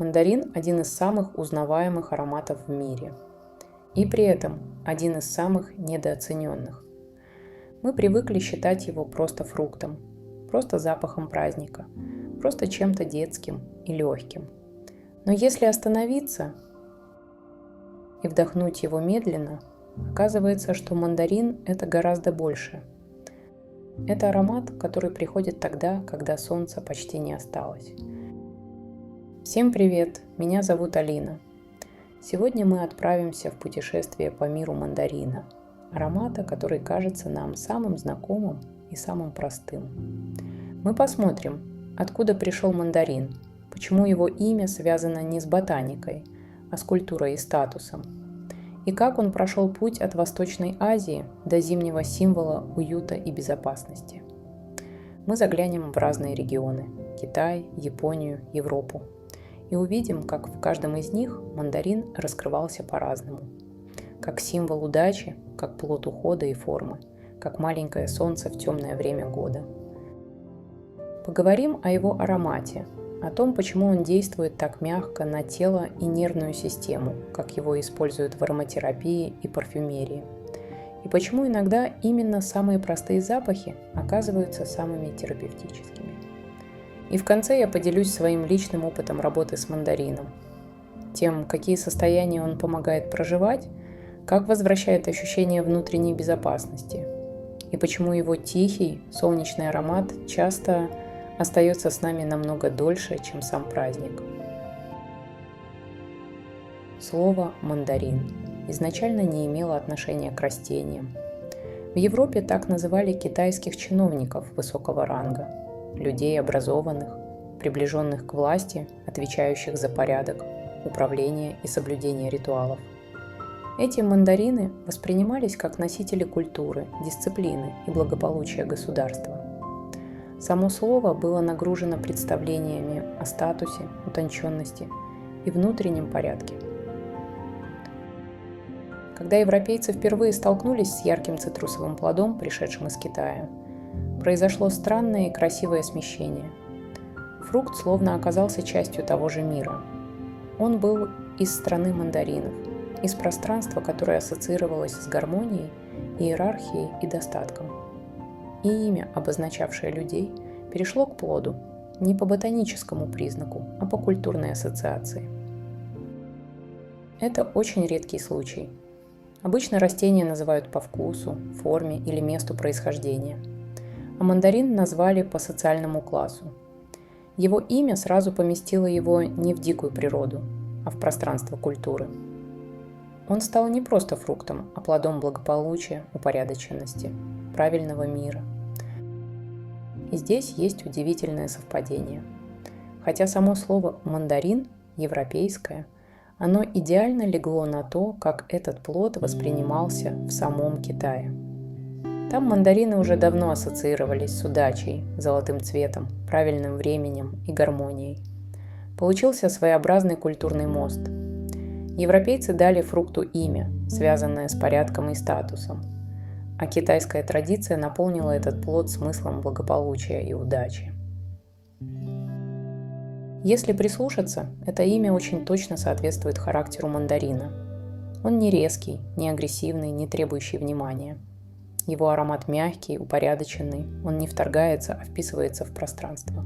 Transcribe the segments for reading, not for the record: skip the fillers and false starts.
Мандарин – один из самых узнаваемых ароматов в мире. И при этом один из самых недооцененных. Мы привыкли считать его просто фруктом, просто запахом праздника, просто чем-то детским и легким. Но если остановиться и вдохнуть его медленно, оказывается, что мандарин – это гораздо больше. Это аромат, который приходит тогда, когда солнца почти не осталось. Всем привет, меня зовут Алина. Сегодня мы отправимся в путешествие по миру мандарина, аромата, который кажется нам самым знакомым и самым простым. Мы посмотрим, откуда пришел мандарин, почему его имя связано не с ботаникой, а с культурой и статусом, и как он прошел путь от Восточной Азии до зимнего символа уюта и безопасности. Мы заглянем в разные регионы – Китай, Японию, Европу. И увидим, как в каждом из них мандарин раскрывался по-разному. Как символ удачи, как плод ухода и формы, как маленькое солнце в темное время года. Поговорим о его аромате, о том, почему он действует так мягко на тело и нервную систему, как его используют в ароматерапии и парфюмерии. И почему иногда именно самые простые запахи оказываются самыми терапевтическими. И в конце я поделюсь своим личным опытом работы с мандарином, тем, какие состояния он помогает проживать, как возвращает ощущение внутренней безопасности, и почему его тихий, солнечный аромат часто остается с нами намного дольше, чем сам праздник. Слово «мандарин» изначально не имело отношения к растениям. В Европе так называли китайских чиновников высокого ранга, людей образованных, приближенных к власти, отвечающих за порядок, управление и соблюдение ритуалов. Эти мандарины воспринимались как носители культуры, дисциплины и благополучия государства. Само слово было нагружено представлениями о статусе, утонченности и внутреннем порядке. Когда европейцы впервые столкнулись с ярким цитрусовым плодом, пришедшим из Китая, произошло странное и красивое смещение. Фрукт словно оказался частью того же мира. Он был из страны мандаринов, из пространства, которое ассоциировалось с гармонией, иерархией и достатком. И имя, обозначавшее людей, перешло к плоду не по ботаническому признаку, а по культурной ассоциации. Это очень редкий случай. Обычно растения называют по вкусу, форме или месту происхождения. А мандарин назвали по социальному классу. Его имя сразу поместило его не в дикую природу, а в пространство культуры. Он стал не просто фруктом, а плодом благополучия, упорядоченности, правильного мира. И здесь есть удивительное совпадение. Хотя само слово «мандарин» европейское, оно идеально легло на то, как этот плод воспринимался в самом Китае. Там мандарины уже давно ассоциировались с удачей, золотым цветом, правильным временем и гармонией. Получился своеобразный культурный мост. Европейцы дали фрукту имя, связанное с порядком и статусом, а китайская традиция наполнила этот плод смыслом благополучия и удачи. Если прислушаться, это имя очень точно соответствует характеру мандарина. Он не резкий, не агрессивный, не требующий внимания. Его аромат мягкий, упорядоченный, он не вторгается, а вписывается в пространство.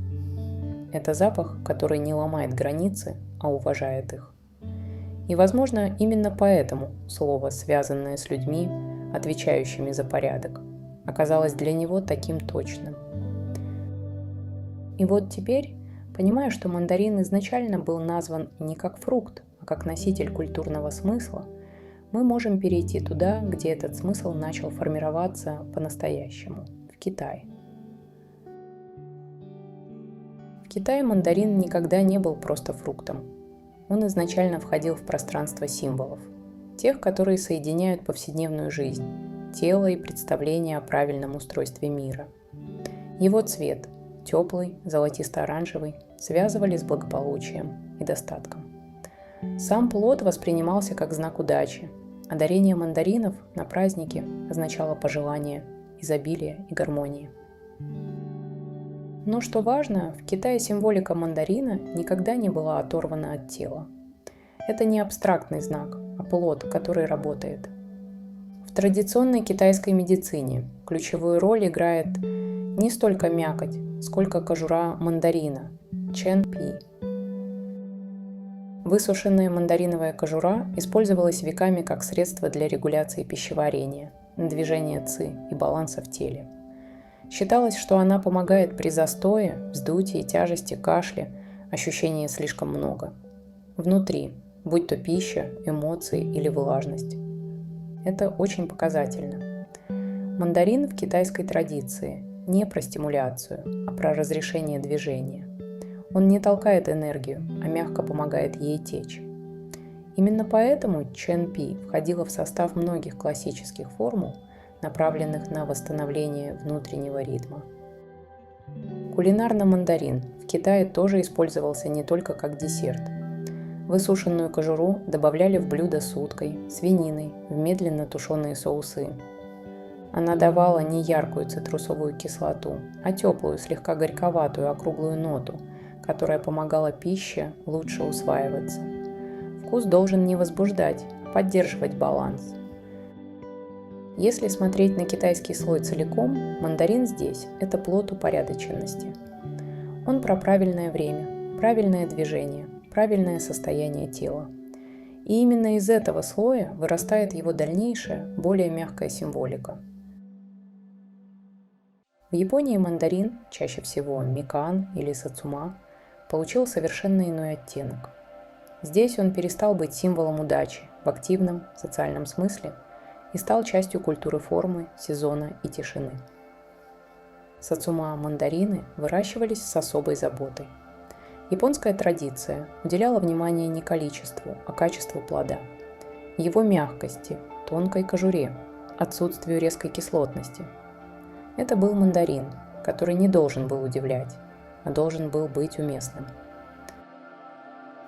Это запах, который не ломает границы, а уважает их. И, возможно, именно поэтому слово, связанное с людьми, отвечающими за порядок, оказалось для него таким точным. И вот теперь, понимая, что мандарин изначально был назван не как фрукт, а как носитель культурного смысла, мы можем перейти туда, где этот смысл начал формироваться по-настоящему – в Китае. В Китае мандарин никогда не был просто фруктом. Он изначально входил в пространство символов, тех, которые соединяют повседневную жизнь, тело и представление о правильном устройстве мира. Его цвет – теплый, золотисто-оранжевый – связывали с благополучием и достатком. Сам плод воспринимался как знак удачи, а дарение мандаринов на празднике означало пожелание изобилия и гармонии. Но что важно, в Китае символика мандарина никогда не была оторвана от тела. Это не абстрактный знак, а плод, который работает. В традиционной китайской медицине ключевую роль играет не столько мякоть, сколько кожура мандарина – чэн-пи. Высушенная мандариновая кожура использовалась веками как средство для регуляции пищеварения, движения ци и баланса в теле. Считалось, что она помогает при застое, вздутии, тяжести, кашле, ощущения слишком много. Внутри, будь то пища, эмоции или влажность. Это очень показательно. Мандарин в китайской традиции не про стимуляцию, а про разрешение движения. Он не толкает энергию, а мягко помогает ей течь. Именно поэтому чэн-пи входила в состав многих классических формул, направленных на восстановление внутреннего ритма. Кулинарный мандарин в Китае тоже использовался не только как десерт. Высушенную кожуру добавляли в блюда с уткой, свининой, в медленно тушеные соусы. Она давала не яркую цитрусовую кислоту, а теплую, слегка горьковатую округлую ноту, которая помогала пище лучше усваиваться. Вкус должен не возбуждать, а поддерживать баланс. Если смотреть на китайский слой целиком, мандарин здесь – это плод упорядоченности. Он про правильное время, правильное движение, правильное состояние тела. И именно из этого слоя вырастает его дальнейшая, более мягкая символика. В Японии мандарин, чаще всего микан или сацума, получил совершенно иной оттенок. Здесь он перестал быть символом удачи в активном социальном смысле и стал частью культуры формы, сезона и тишины. Сацума-мандарины выращивались с особой заботой. Японская традиция уделяла внимание не количеству, а качеству плода, его мягкости, тонкой кожуре, отсутствию резкой кислотности. Это был мандарин, который не должен был удивлять, а должен был быть уместным.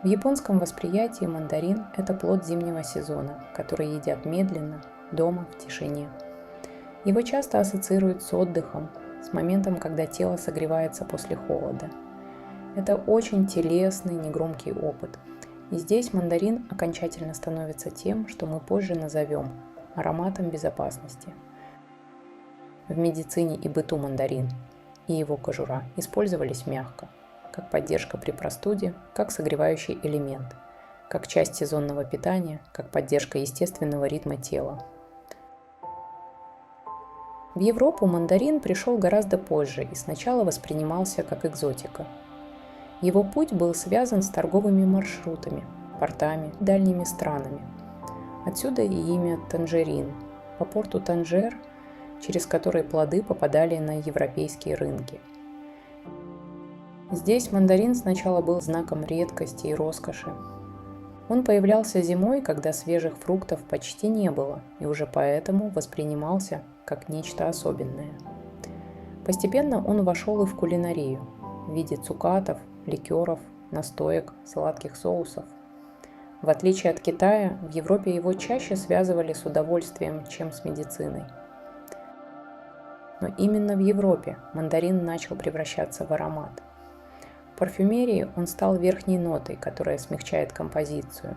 В японском восприятии мандарин – это плод зимнего сезона, который едят медленно, дома, в тишине. Его часто ассоциируют с отдыхом, с моментом, когда тело согревается после холода. Это очень телесный, негромкий опыт. И здесь мандарин окончательно становится тем, что мы позже назовем ароматом безопасности. В медицине и быту мандарин и его кожура использовались мягко, как поддержка при простуде, как согревающий элемент, как часть сезонного питания, как поддержка естественного ритма тела. В Европу мандарин пришел гораздо позже и сначала воспринимался как экзотика. Его путь был связан с торговыми маршрутами, портами, дальними странами. Отсюда и имя танжерин, по порту Танжер, через который плоды попадали на европейские рынки. Здесь мандарин сначала был знаком редкости и роскоши. Он появлялся зимой, когда свежих фруктов почти не было, и уже поэтому воспринимался как нечто особенное. Постепенно он вошел и в кулинарию в виде цукатов, ликеров, настоек, сладких соусов. В отличие от Китая, в Европе его чаще связывали с удовольствием, чем с медициной. Но именно в Европе мандарин начал превращаться в аромат. В парфюмерии он стал верхней нотой, которая смягчает композицию,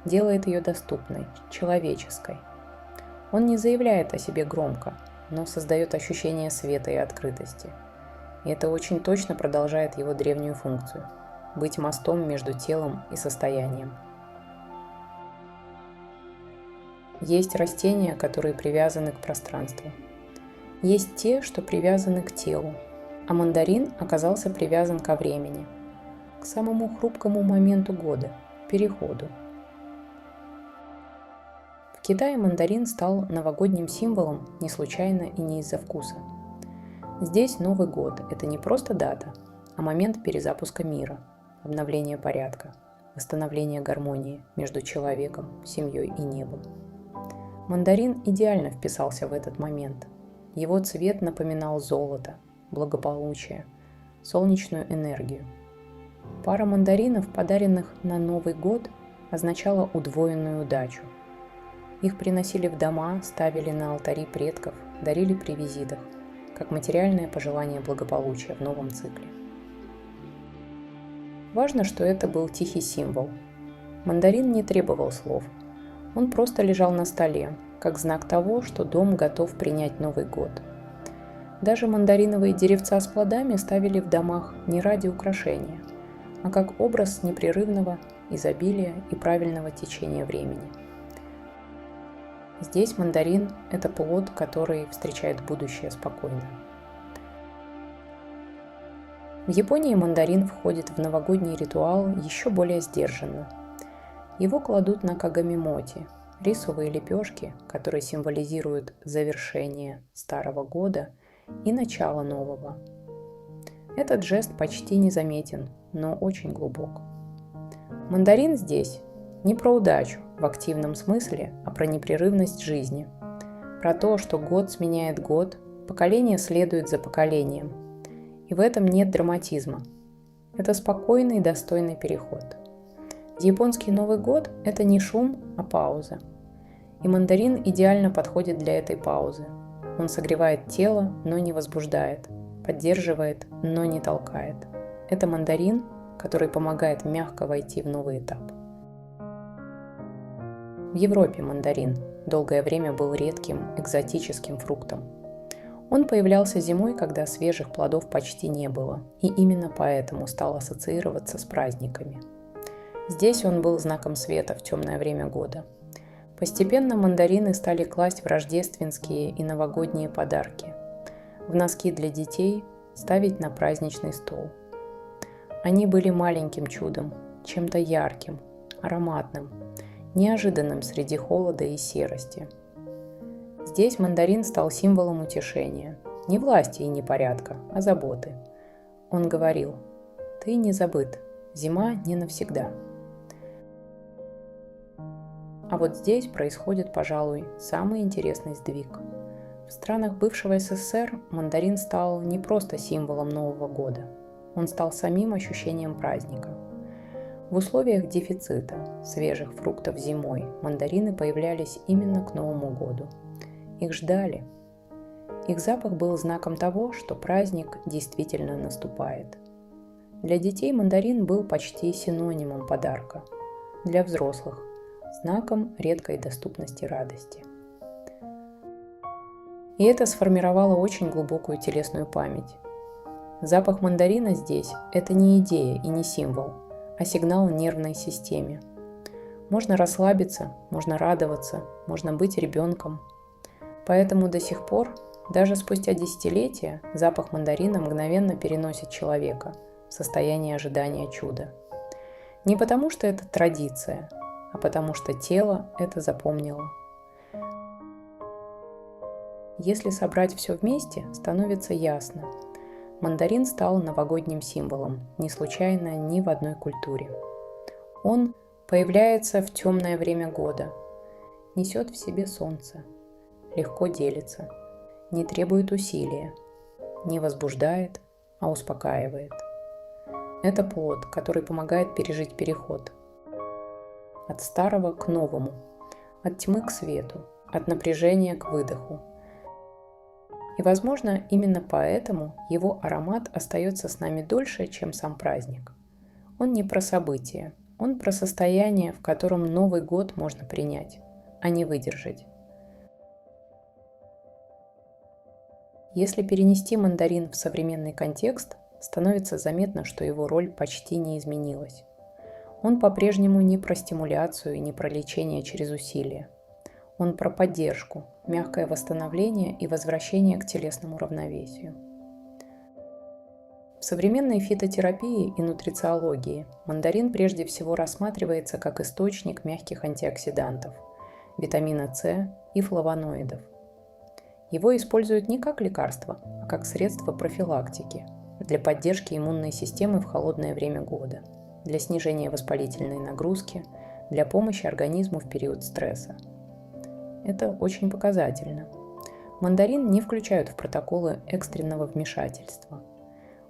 делает ее доступной, человеческой. Он не заявляет о себе громко, но создает ощущение света и открытости. И это очень точно продолжает его древнюю функцию – быть мостом между телом и состоянием. Есть растения, которые привязаны к пространству. Есть те, что привязаны к телу, а мандарин оказался привязан ко времени, к самому хрупкому моменту года – переходу. В Китае мандарин стал новогодним символом не случайно и не из-за вкуса. Здесь Новый год – это не просто дата, а момент перезапуска мира, обновления порядка, восстановления гармонии между человеком, семьей и небом. Мандарин идеально вписался в этот момент. Его цвет напоминал золото, благополучие, солнечную энергию. Пара мандаринов, подаренных на Новый год, означала удвоенную удачу. Их приносили в дома, ставили на алтари предков, дарили при визитах. как материальное пожелание благополучия в новом цикле. Важно, что это был тихий символ. Мандарин не требовал слов. Он просто лежал на столе, как знак того, что дом готов принять Новый год. Даже мандариновые деревца с плодами ставили в домах не ради украшения, а как образ непрерывного изобилия и правильного течения времени. Здесь мандарин – это плод, который встречает будущее спокойно. В Японии мандарин входит в новогодний ритуал еще более сдержанно. Его кладут на кагамимоти – рисовые лепешки, которые символизируют завершение старого года и начало нового. Этот жест почти незаметен, но очень глубок. Мандарин здесь не про удачу в активном смысле, а про непрерывность жизни, про то, что год сменяет год, поколение следует за поколением. И в этом нет драматизма. Это спокойный, достойный переход. Японский Новый год – это не шум, а пауза. И мандарин идеально подходит для этой паузы. Он согревает тело, но не возбуждает, поддерживает, но не толкает. Это мандарин, который помогает мягко войти в новый этап. В Европе мандарин долгое время был редким экзотическим фруктом. Он появлялся зимой, когда свежих плодов почти не было, и именно поэтому стал ассоциироваться с праздниками. Здесь он был знаком света в темное время года. Постепенно мандарины стали класть в рождественские и новогодние подарки, в носки для детей, ставить на праздничный стол. Они были маленьким чудом, чем-то ярким, ароматным, неожиданным среди холода и серости. Здесь мандарин стал символом утешения, не власти и не порядка, а заботы. Он говорил: «Ты не забыт, зима не навсегда». А вот здесь происходит, пожалуй, самый интересный сдвиг. В странах бывшего СССР мандарин стал не просто символом Нового года, он стал самим ощущением праздника. В условиях дефицита свежих фруктов зимой мандарины появлялись именно к Новому году. Их ждали. Их запах был знаком того, что праздник действительно наступает. Для детей мандарин был почти синонимом подарка. Для взрослых – знаком редкой доступности радости. И это сформировало очень глубокую телесную память. Запах мандарина здесь – это не идея и не символ, а сигнал нервной системе. Можно расслабиться, можно радоваться, можно быть ребенком. Поэтому до сих пор, даже спустя десятилетия, запах мандарина мгновенно переносит человека в состояние ожидания чуда. Не потому, что это традиция, а потому, что тело это запомнило. Если собрать все вместе, становится ясно. Мандарин стал новогодним символом, не случайно ни в одной культуре. Он появляется в темное время года, несет в себе солнце, легко делится, не требует усилия, не возбуждает, а успокаивает. Это плод, который помогает пережить переход от старого к новому, от тьмы к свету, от напряжения к выдоху. И, возможно, именно поэтому его аромат остается с нами дольше, чем сам праздник. Он не про события, он про состояние, в котором Новый год можно принять, а не выдержать. Если перенести мандарин в современный контекст, становится заметно, что его роль почти не изменилась. Он по-прежнему не про стимуляцию и не про лечение через усилие. Он про поддержку, мягкое восстановление и возвращение к телесному равновесию. В современной фитотерапии и нутрициологии мандарин прежде всего рассматривается как источник мягких антиоксидантов, витамина С и флавоноидов. Его используют не как лекарство, а как средство профилактики для поддержки иммунной системы в холодное время года, для снижения воспалительной нагрузки, для помощи организму в период стресса. Это очень показательно. Мандарин не включают в протоколы экстренного вмешательства.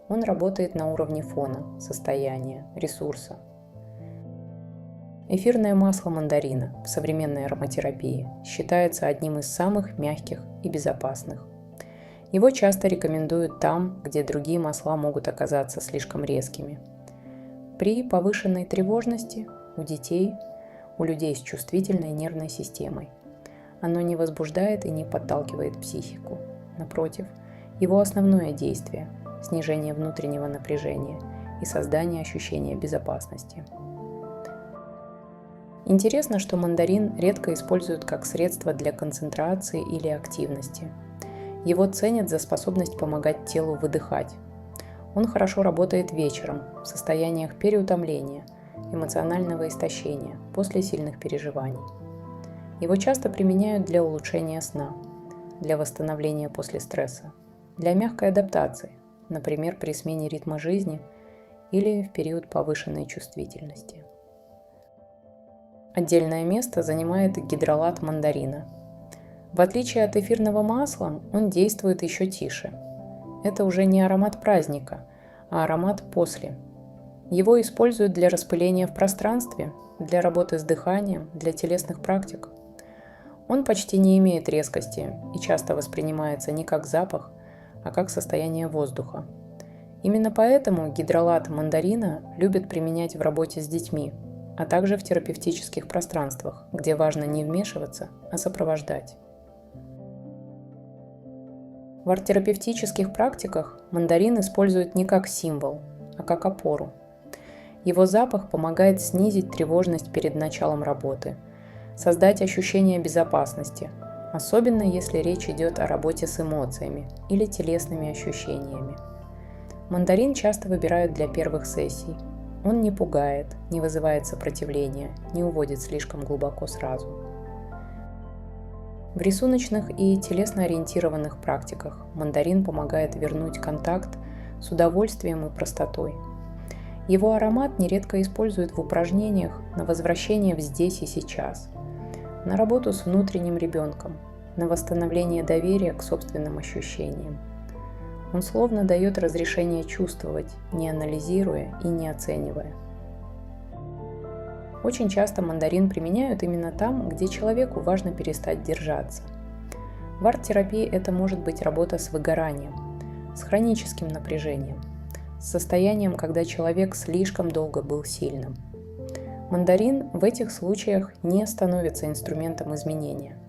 Он работает на уровне фона, состояния, ресурса. Эфирное масло мандарина в современной ароматерапии считается одним из самых мягких и безопасных. Его часто рекомендуют там, где другие масла могут оказаться слишком резкими. При повышенной тревожности у детей, у людей с чувствительной нервной системой. Оно не возбуждает и не подталкивает психику. Напротив, его основное действие – снижение внутреннего напряжения и создание ощущения безопасности. Интересно, что мандарин редко используют как средство для концентрации или активности. Его ценят за способность помогать телу выдыхать. Он хорошо работает вечером, в состояниях переутомления, эмоционального истощения, после сильных переживаний. Его часто применяют для улучшения сна, для восстановления после стресса, для мягкой адаптации, например, при смене ритма жизни или в период повышенной чувствительности. Отдельное место занимает гидролат мандарина. В отличие от эфирного масла, он действует еще тише. Это уже не аромат праздника, а аромат после. Его используют для распыления в пространстве, для работы с дыханием, для телесных практик. Он почти не имеет резкости и часто воспринимается не как запах, а как состояние воздуха. Именно поэтому гидролат мандарина любят применять в работе с детьми, а также в терапевтических пространствах, где важно не вмешиваться, а сопровождать. В арт-терапевтических практиках мандарин используют не как символ, а как опору. Его запах помогает снизить тревожность перед началом работы, создать ощущение безопасности, особенно если речь идет о работе с эмоциями или телесными ощущениями. Мандарин часто выбирают для первых сессий. Он не пугает, не вызывает сопротивления, не уводит слишком глубоко сразу. В рисуночных и телесно-ориентированных практиках мандарин помогает вернуть контакт с удовольствием и простотой. Его аромат нередко используют в упражнениях на возвращение в здесь и сейчас, на работу с внутренним ребенком, на восстановление доверия к собственным ощущениям. Он словно дает разрешение чувствовать, не анализируя и не оценивая. Очень часто мандарин применяют именно там, где человеку важно перестать держаться. В арт-терапии это может быть работа с выгоранием, с хроническим напряжением, с состоянием, когда человек слишком долго был сильным. Мандарин в этих случаях не становится инструментом изменения.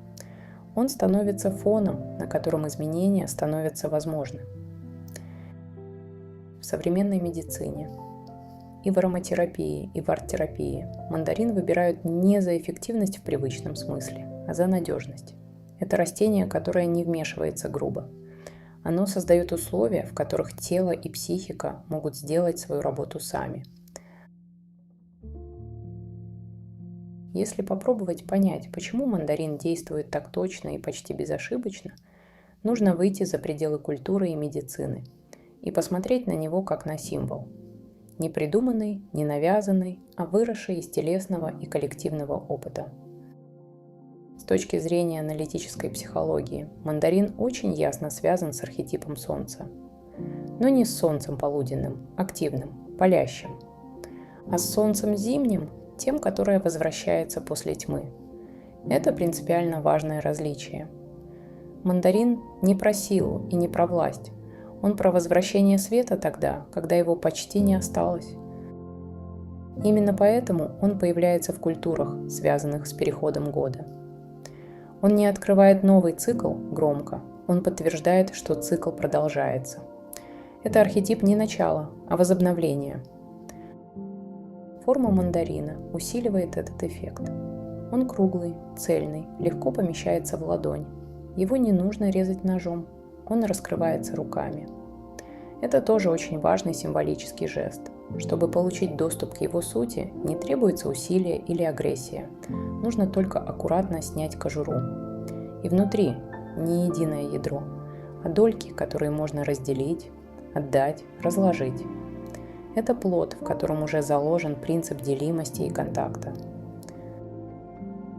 Он становится фоном, на котором изменения становятся возможны. В современной медицине и в ароматерапии, и в арт-терапии мандарин выбирают не за эффективность в привычном смысле, а за надежность. Это растение, которое не вмешивается грубо. Оно создает условия, в которых тело и психика могут сделать свою работу сами. Если попробовать понять, почему мандарин действует так точно и почти безошибочно, нужно выйти за пределы культуры и медицины и посмотреть на него как на символ. Не придуманный, не навязанный, а выросший из телесного и коллективного опыта. С точки зрения аналитической психологии, мандарин очень ясно связан с архетипом Солнца. Но не с Солнцем полуденным, активным, палящим, а с Солнцем зимним, тем, которое возвращается после тьмы. Это принципиально важное различие. Мандарин не про силу и не про власть. Он про возвращение света тогда, когда его почти не осталось. Именно поэтому он появляется в культурах, связанных с переходом года. Он не открывает новый цикл громко, он подтверждает, что цикл продолжается. Это архетип не начала, а возобновления. Форма мандарина усиливает этот эффект. Он круглый, цельный, легко помещается в ладонь. Его не нужно резать ножом, он раскрывается руками. Это тоже очень важный символический жест. Чтобы получить доступ к его сути, не требуется усилие или агрессия. Нужно только аккуратно снять кожуру. И внутри не единое ядро, а дольки, которые можно разделить, отдать, разложить. Это плод, в котором уже заложен принцип делимости и контакта.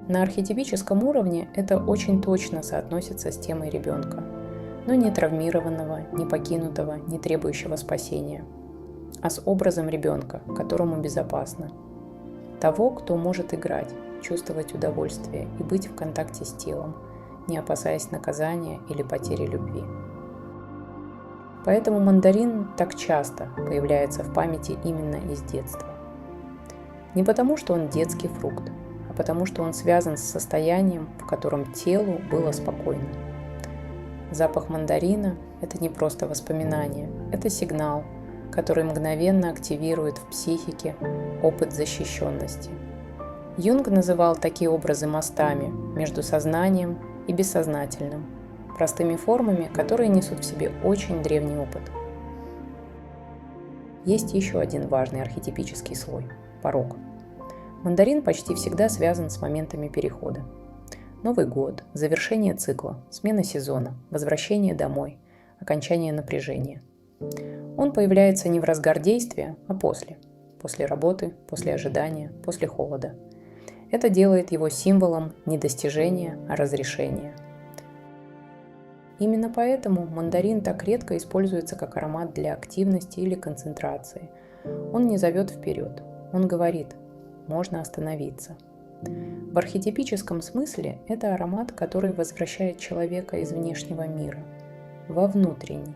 На архетипическом уровне это очень точно соотносится с темой ребенка, но не травмированного, не покинутого, не требующего спасения, а с образом ребенка, которому безопасно. Того, кто может играть, чувствовать удовольствие и быть в контакте с телом, не опасаясь наказания или потери любви. Поэтому мандарин так часто появляется в памяти именно из детства. Не потому, что он детский фрукт, а потому, что он связан с состоянием, в котором телу было спокойно. Запах мандарина – это не просто воспоминание, это сигнал, который мгновенно активирует в психике опыт защищенности. Юнг называл такие образы мостами между сознанием и бессознательным, простыми формами, которые несут в себе очень древний опыт. Есть еще один важный архетипический слой – порог. Мандарин почти всегда связан с моментами перехода. Новый год, завершение цикла, смена сезона, возвращение домой, окончание напряжения. Он появляется не в разгар действия, а после. После работы, после ожидания, после холода. Это делает его символом не достижения, а разрешения. Именно поэтому мандарин так редко используется как аромат для активности или концентрации. Он не зовет вперед, он говорит: можно остановиться. В архетипическом смысле это аромат, который возвращает человека из внешнего мира во внутренний.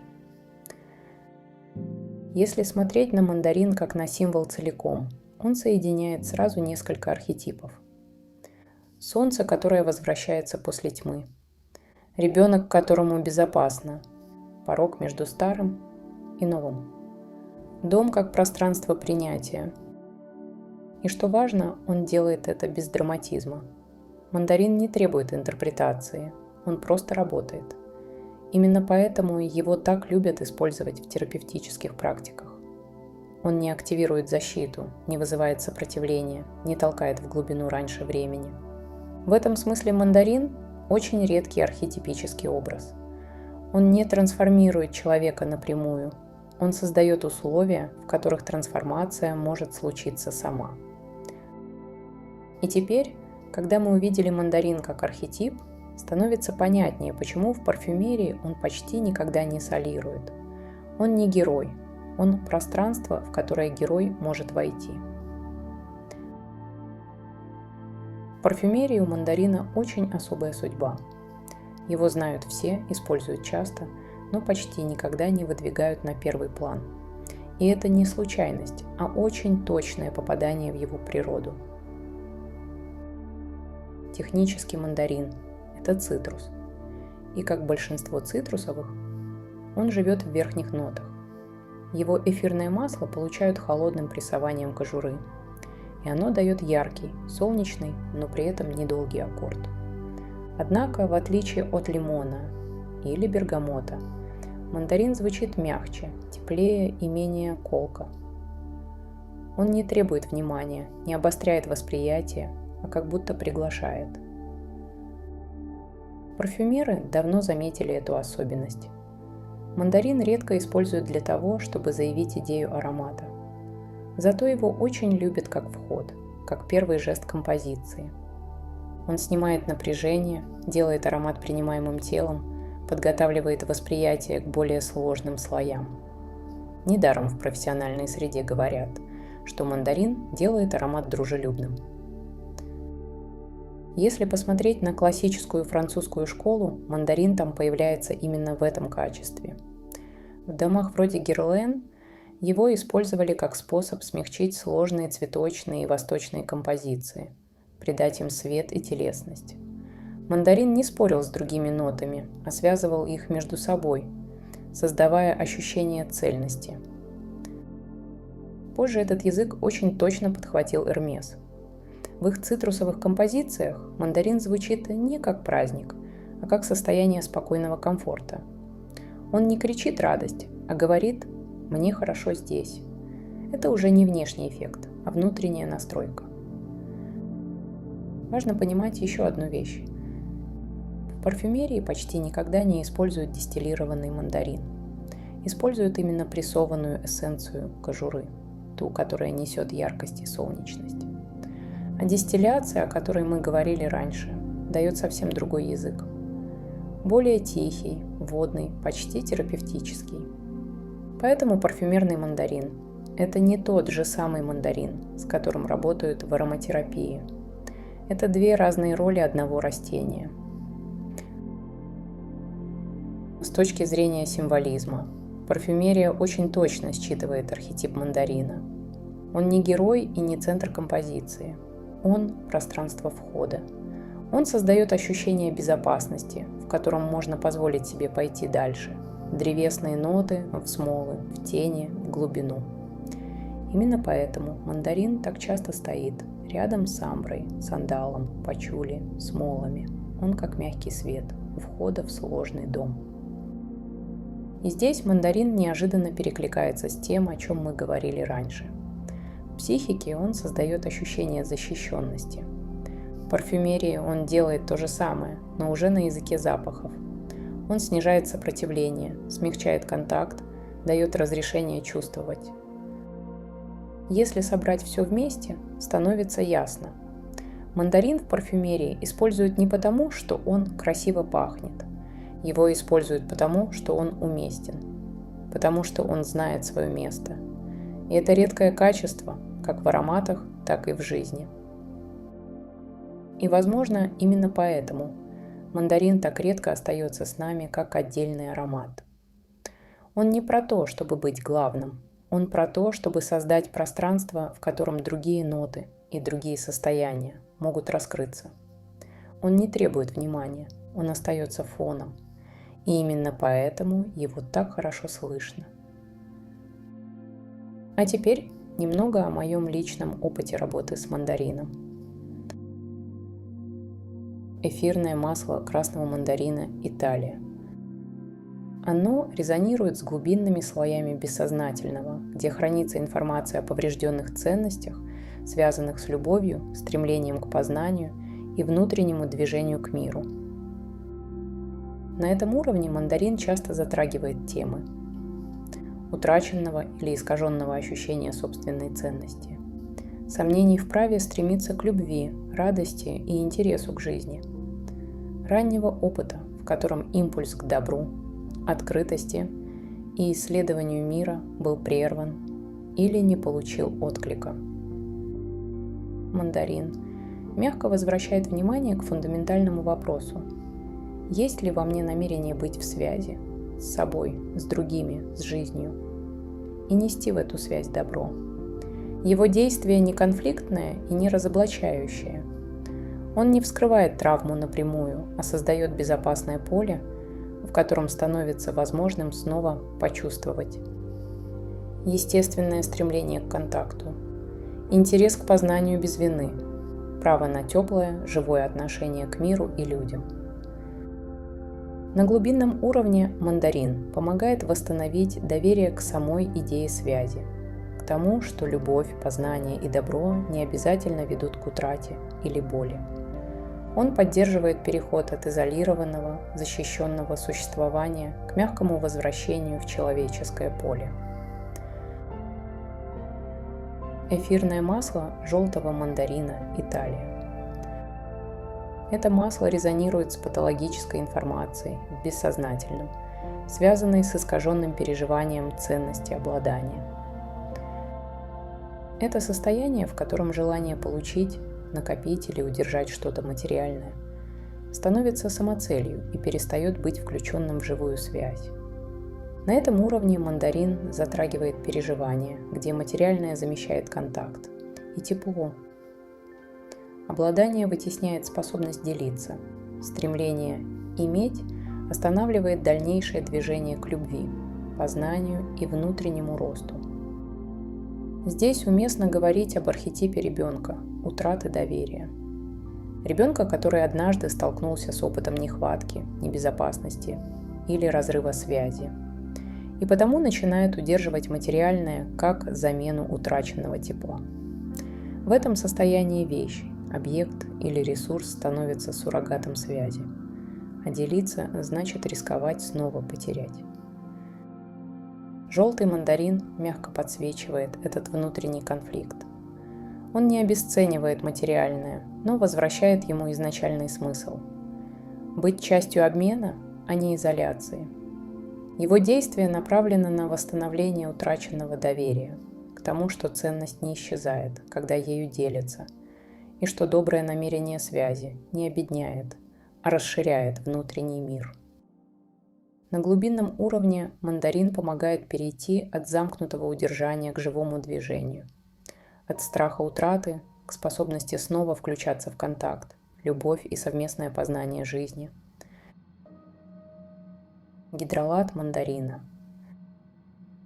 Если смотреть на мандарин как на символ целиком, он соединяет сразу несколько архетипов. Солнце, которое возвращается после тьмы. Ребенок, которому безопасно. Порог между старым и новым. Дом как пространство принятия. И что важно, он делает это без драматизма. Мандарин не требует интерпретации, он просто работает. Именно поэтому его так любят использовать в терапевтических практиках. Он не активирует защиту, не вызывает сопротивления, не толкает в глубину раньше времени. В этом смысле мандарин – очень редкий архетипический образ. Он не трансформирует человека напрямую, он создает условия, в которых трансформация может случиться сама. И теперь, когда мы увидели мандарин как архетип, становится понятнее, почему в парфюмерии он почти никогда не солирует. Он не герой, он пространство, в которое герой может войти. В парфюмерии у мандарина очень особая судьба. Его знают все, используют часто, но почти никогда не выдвигают на первый план. И это не случайность, а очень точное попадание в его природу. Технический мандарин – это цитрус. И как большинство цитрусовых, он живет в верхних нотах. Его эфирное масло получают холодным прессованием кожуры. И оно дает яркий, солнечный, но при этом недолгий аккорд. Однако, в отличие от лимона или бергамота, мандарин звучит мягче, теплее и менее колко. Он не требует внимания, не обостряет восприятие, а как будто приглашает. Парфюмеры давно заметили эту особенность. Мандарин редко используют для того, чтобы заявить идею аромата. Зато его очень любят как вход, как первый жест композиции. Он снимает напряжение, делает аромат принимаемым телом, подготавливает восприятие к более сложным слоям. Недаром в профессиональной среде говорят, что мандарин делает аромат дружелюбным. Если посмотреть на классическую французскую школу, мандарин там появляется именно в этом качестве. В домах вроде Герлен его использовали как способ смягчить сложные цветочные и восточные композиции, придать им свет и телесность. Мандарин не спорил с другими нотами, а связывал их между собой, создавая ощущение цельности. Позже этот язык очень точно подхватил Эрмес. В их цитрусовых композициях мандарин звучит не как праздник, а как состояние спокойного комфорта. Он не кричит радость, а говорит: «Мне хорошо здесь». Это уже не внешний эффект, а внутренняя настройка. Важно понимать еще одну вещь. В парфюмерии почти никогда не используют дистиллированный мандарин. Используют именно прессованную эссенцию кожуры, ту, которая несет яркость и солнечность. А дистилляция, о которой мы говорили раньше, дает совсем другой язык. Более тихий, водный, почти терапевтический. Поэтому парфюмерный мандарин – это не тот же самый мандарин, с которым работают в ароматерапии. Это две разные роли одного растения. С точки зрения символизма, Парфюмерия очень точно считывает архетип мандарина. Он не герой и не центр композиции. Он – пространство входа. Он создает ощущение безопасности, в котором можно позволить себе пойти дальше. Древесные ноты, в смолы, в тени, в глубину. Именно поэтому мандарин так часто стоит рядом с амброй, сандалом, пачули, смолами. Он как мягкий свет у входа в сложный дом. И здесь мандарин неожиданно перекликается с тем, о чем мы говорили раньше. В психике он создает ощущение защищенности. В парфюмерии он делает то же самое, но уже на языке запахов. Он снижает сопротивление, смягчает контакт, дает разрешение чувствовать. Если собрать все вместе, становится ясно. Мандарин в парфюмерии используют не потому, что он красиво пахнет. Его используют потому, что он уместен. Потому что он знает свое место. И это редкое качество, как в ароматах, так и в жизни. И, возможно, именно поэтому мандарин так редко остается с нами, как отдельный аромат. Он не про то, чтобы быть главным. Он про то, чтобы создать пространство, в котором другие ноты и другие состояния могут раскрыться. Он не требует внимания, он остается фоном. И именно поэтому его так хорошо слышно. А теперь немного о моем личном опыте работы с мандарином. Эфирное масло красного мандарина «Италия». Оно резонирует с глубинными слоями бессознательного, где хранится информация о поврежденных ценностях, связанных с любовью, стремлением к познанию и внутреннему движению к миру. На этом уровне мандарин часто затрагивает темы утраченного или искаженного ощущения собственной ценности, сомнений в праве стремиться к любви, радости и интересу к жизни, раннего опыта, в котором импульс к добру, открытости и исследованию мира был прерван или не получил отклика. Мандарин мягко возвращает внимание к фундаментальному вопросу: есть ли во мне намерение быть в связи с собой, с другими, с жизнью, и нести в эту связь добро. Его действие не конфликтное и не разоблачающее. Он не вскрывает травму напрямую, а создает безопасное поле, в котором становится возможным снова почувствовать. Естественное стремление к контакту, интерес к познанию без вины, право на теплое, живое отношение к миру и людям. На глубинном уровне мандарин помогает восстановить доверие к самой идее связи, к тому, что любовь, познание и добро не обязательно ведут к утрате или боли. Он поддерживает переход от изолированного, защищенного существования к мягкому возвращению в человеческое поле. Эфирное масло желтого мандарина «Италия». Это масло резонирует с патологической информацией в бессознательном, связанной с искаженным переживанием ценности обладания. Это состояние, в котором желание получить, накопить или удержать что-то материальное становится самоцелью и перестает быть включенным в живую связь. На этом уровне мандарин затрагивает переживания, где материальное замещает контакт, и тепло. Обладание вытесняет способность делиться. Стремление иметь останавливает дальнейшее движение к любви, познанию и внутреннему росту. Здесь уместно говорить об архетипе ребенка, утраты доверия. Ребенка, который однажды столкнулся с опытом нехватки, небезопасности или разрыва связи, и потому начинает удерживать материальное как замену утраченного тепла. В этом состоянии вещь, объект или ресурс становится суррогатом связи, а делиться значит рисковать снова потерять. Желтый мандарин мягко подсвечивает этот внутренний конфликт. Он не обесценивает материальное, но возвращает ему изначальный смысл – быть частью обмена, а не изоляции. Его действие направлено на восстановление утраченного доверия, к тому, что ценность не исчезает, когда ею делятся, и что доброе намерение связи не обедняет, а расширяет внутренний мир. На глубинном уровне мандарин помогает перейти от замкнутого удержания к живому движению, от страха утраты к способности снова включаться в контакт, любовь и совместное познание жизни. Гидролат мандарина.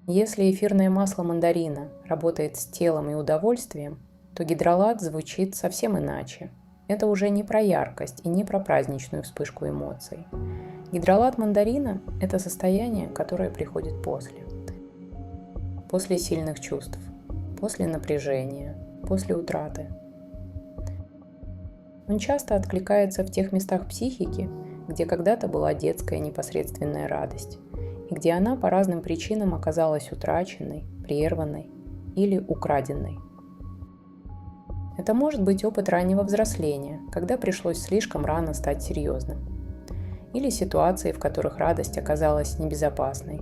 Если эфирное масло мандарина работает с телом и удовольствием, то гидролат звучит совсем иначе. Это уже не про яркость и не про праздничную вспышку эмоций. Гидролат мандарина – это состояние, которое приходит после сильных чувств, после напряжения, после утраты. Он часто откликается в тех местах психики, где когда-то была детская непосредственная радость, и где она по разным причинам оказалась утраченной, прерванной или украденной. Это может быть опыт раннего взросления, когда пришлось слишком рано стать серьезным, или ситуации, в которых радость оказалась небезопасной,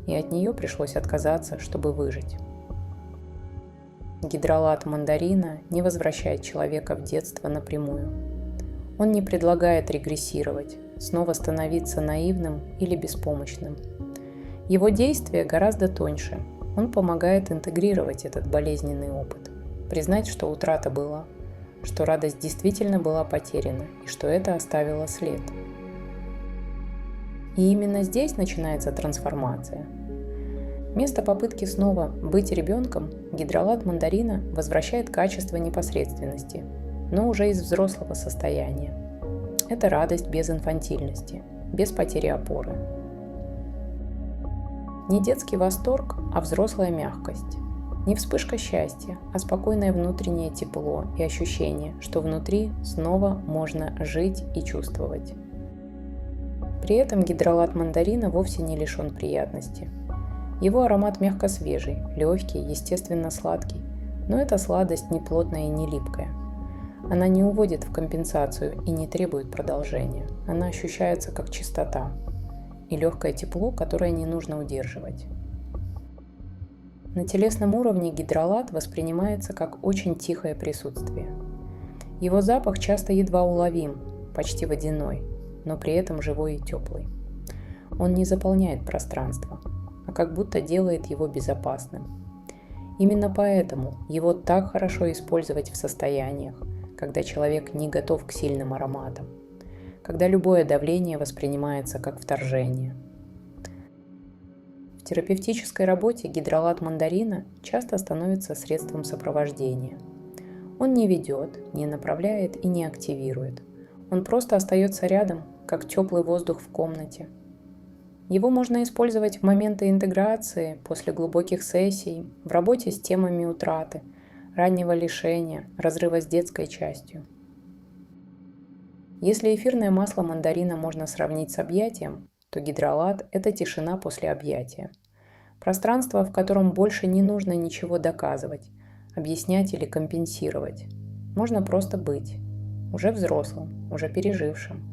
и от нее пришлось отказаться, чтобы выжить. Гидролат мандарина не возвращает человека в детство напрямую. Он не предлагает регрессировать, снова становиться наивным или беспомощным. Его действие гораздо тоньше. Он помогает интегрировать этот болезненный опыт, признать, что утрата была, что радость действительно была потеряна и что это оставило след. И именно здесь начинается трансформация. Вместо попытки снова быть ребенком, гидролат мандарина возвращает качество непосредственности, но уже из взрослого состояния. Это радость без инфантильности, без потери опоры. Не детский восторг, а взрослая мягкость. Не вспышка счастья, а спокойное внутреннее тепло и ощущение, что внутри снова можно жить и чувствовать. При этом гидролат мандарина вовсе не лишен приятности. Его аромат мягко свежий, легкий, естественно сладкий, но эта сладость не плотная и не липкая. Она не уводит в компенсацию и не требует продолжения. Она ощущается как чистота и легкое тепло, которое не нужно удерживать. На телесном уровне гидролат воспринимается как очень тихое присутствие. Его запах часто едва уловим, почти водяной, но при этом живой и теплый. Он не заполняет пространство, а как будто делает его безопасным. Именно поэтому его так хорошо использовать в состояниях, когда человек не готов к сильным ароматам, когда любое давление воспринимается как вторжение. В терапевтической работе гидролат мандарина часто становится средством сопровождения. Он не ведет, не направляет и не активирует. Он просто остается рядом, как теплый воздух в комнате. Его можно использовать в моменты интеграции, после глубоких сессий, в работе с темами утраты, раннего лишения, разрыва с детской частью. Если эфирное масло мандарина можно сравнить с объятием, то гидролат – это тишина после объятия. Пространство, в котором больше не нужно ничего доказывать, объяснять или компенсировать. Можно просто быть, уже взрослым, уже пережившим,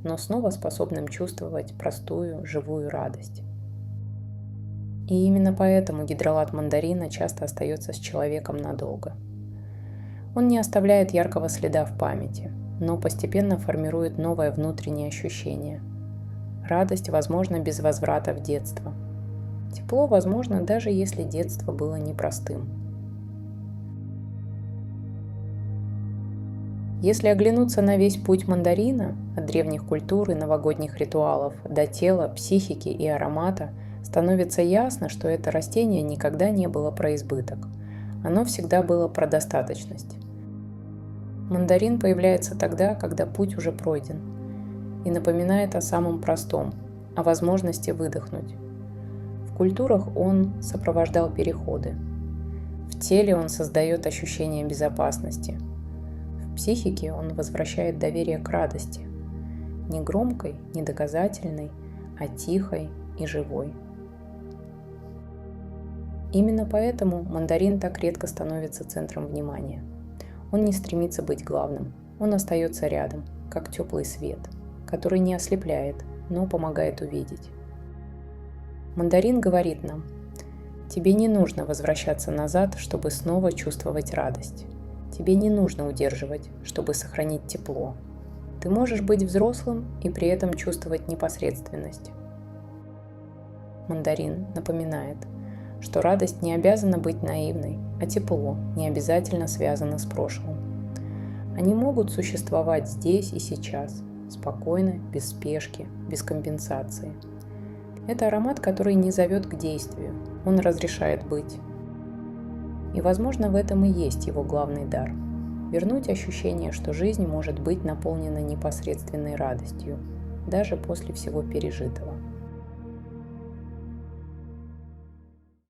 но снова способным чувствовать простую, живую радость. И именно поэтому гидролат мандарина часто остается с человеком надолго. Он не оставляет яркого следа в памяти, но постепенно формирует новое внутреннее ощущение. Радость возможна без возврата в детство. Тепло возможно, даже если детство было непростым. Если оглянуться на весь путь мандарина, от древних культур и новогодних ритуалов до тела, психики и аромата, становится ясно, что это растение никогда не было про избыток. Оно всегда было про достаточность. Мандарин появляется тогда, когда путь уже пройден, и напоминает о самом простом, о возможности выдохнуть. В культурах он сопровождал переходы. В теле он создает ощущение безопасности. В психике он возвращает доверие к радости. Не громкой, не доказательной, а тихой и живой. Именно поэтому мандарин так редко становится центром внимания. Он не стремится быть главным, он остается рядом, как теплый свет, который не ослепляет, но помогает увидеть. Мандарин говорит нам: тебе не нужно возвращаться назад, чтобы снова чувствовать радость. Тебе не нужно удерживать, чтобы сохранить тепло. Ты можешь быть взрослым и при этом чувствовать непосредственность. мандарин, напоминает, что радость не обязана быть наивной, а тепло не обязательно связано с прошлым. Они могут существовать здесь и сейчас, спокойно, без спешки, без компенсации. Это аромат, который не зовет к действию, он разрешает быть. И, возможно, в этом и есть его главный дар – вернуть ощущение, что жизнь может быть наполнена непосредственной радостью, даже после всего пережитого.